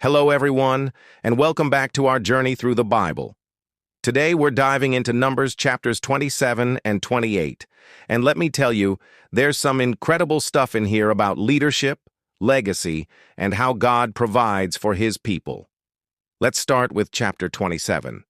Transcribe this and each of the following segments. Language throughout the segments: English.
Hello, everyone, and welcome back to our journey through the Bible. Today, we're diving into Numbers chapters 27 and 28. And let me tell you, there's some incredible stuff in here about leadership, legacy, and how God provides for his people. Let's start with chapter 27.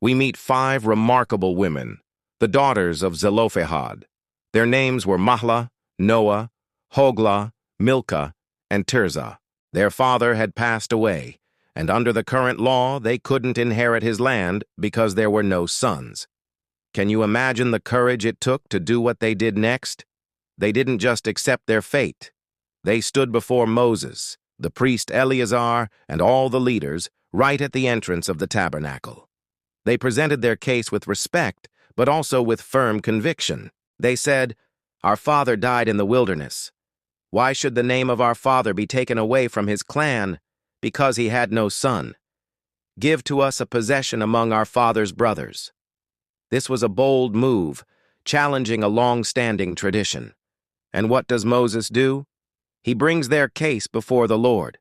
We meet 5 remarkable women, the daughters of Zelophehad. Their names were Mahlah, Noah, Hoglah, Milcah, and Tirzah. Their father had passed away, and under the current law, they couldn't inherit his land because there were no sons. Can you imagine the courage it took to do what they did next? They didn't just accept their fate. They stood before Moses, the priest Eleazar, and all the leaders right at the entrance of the tabernacle. They presented their case with respect, but also with firm conviction. They said, "Our father died in the wilderness. Why should the name of our father be taken away from his clan because he had no son? Give to us a possession among our father's brothers." This was a bold move, challenging a long-standing tradition. And what does Moses do? He brings their case before the Lord.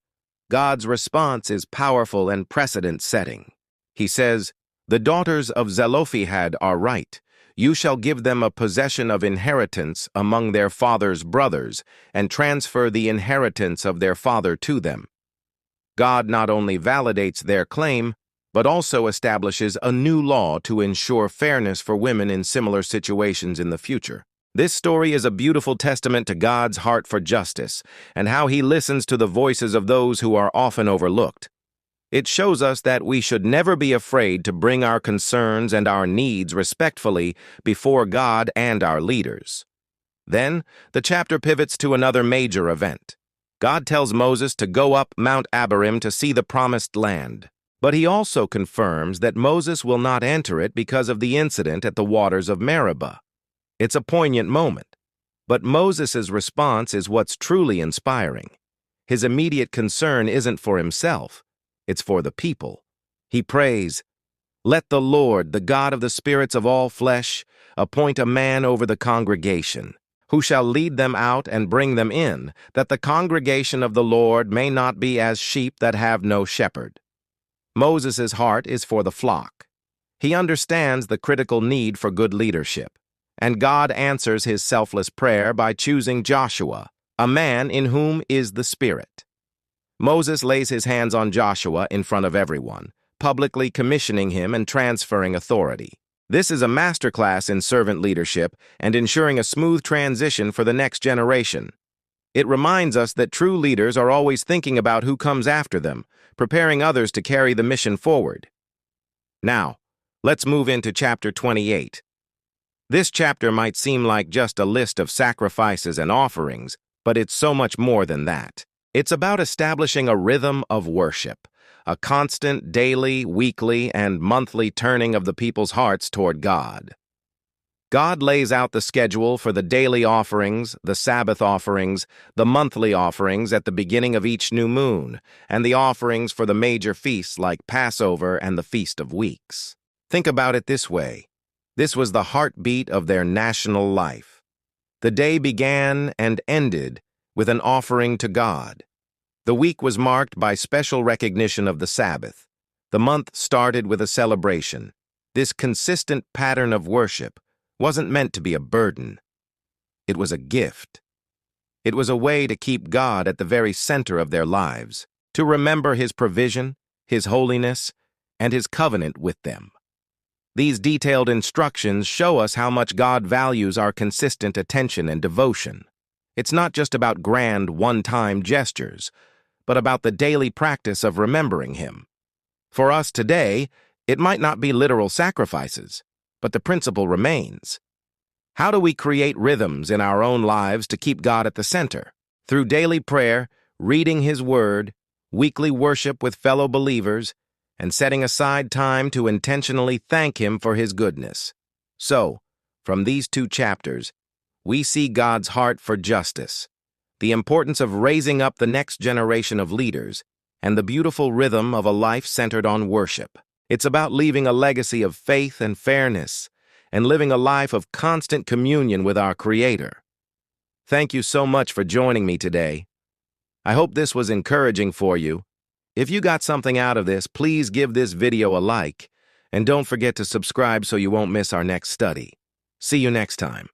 God's response is powerful and precedent-setting. He says, "The daughters of Zelophehad are right. You shall give them a possession of inheritance among their father's brothers, and transfer the inheritance of their father to them." God not only validates their claim, but also establishes a new law to ensure fairness for women in similar situations in the future. This story is a beautiful testament to God's heart for justice and how he listens to the voices of those who are often overlooked. It shows us that we should never be afraid to bring our concerns and our needs respectfully before God and our leaders. Then, the chapter pivots to another major event. God tells Moses to go up Mount Abarim to see the promised land. But he also confirms that Moses will not enter it because of the incident at the waters of Meribah. It's a poignant moment. But Moses' response is what's truly inspiring. His immediate concern isn't for himself. It's for the people. He prays, "Let the Lord, the God of the spirits of all flesh, appoint a man over the congregation, who shall lead them out and bring them in, that the congregation of the Lord may not be as sheep that have no shepherd." Moses' heart is for the flock. He understands the critical need for good leadership, and God answers his selfless prayer by choosing Joshua, a man in whom is the Spirit. Moses lays his hands on Joshua in front of everyone, publicly commissioning him and transferring authority. This is a masterclass in servant leadership and ensuring a smooth transition for the next generation. It reminds us that true leaders are always thinking about who comes after them, preparing others to carry the mission forward. Now, let's move into chapter 28. This chapter might seem like just a list of sacrifices and offerings, but it's so much more than that. It's about establishing a rhythm of worship, a constant daily, weekly, and monthly turning of the people's hearts toward God. God lays out the schedule for the daily offerings, the Sabbath offerings, the monthly offerings at the beginning of each new moon, and the offerings for the major feasts like Passover and the Feast of Weeks. Think about it this way. This was the heartbeat of their national life. The day began and ended with an offering to God. The week was marked by special recognition of the Sabbath. The month started with a celebration. This consistent pattern of worship wasn't meant to be a burden. It was a gift. It was a way to keep God at the very center of their lives, to remember his provision, his holiness, and his covenant with them. These detailed instructions show us how much God values our consistent attention and devotion. It's not just about grand, one-time gestures, but about the daily practice of remembering him. For us today, it might not be literal sacrifices, but the principle remains. How do we create rhythms in our own lives to keep God at the center? Through daily prayer, reading his word, weekly worship with fellow believers, and setting aside time to intentionally thank him for his goodness. So, from these 2 chapters, we see God's heart for justice, the importance of raising up the next generation of leaders, and the beautiful rhythm of a life centered on worship. It's about leaving a legacy of faith and fairness, and living a life of constant communion with our Creator. Thank you so much for joining me today. I hope this was encouraging for you. If you got something out of this, please give this video a like, and don't forget to subscribe so you won't miss our next study. See you next time.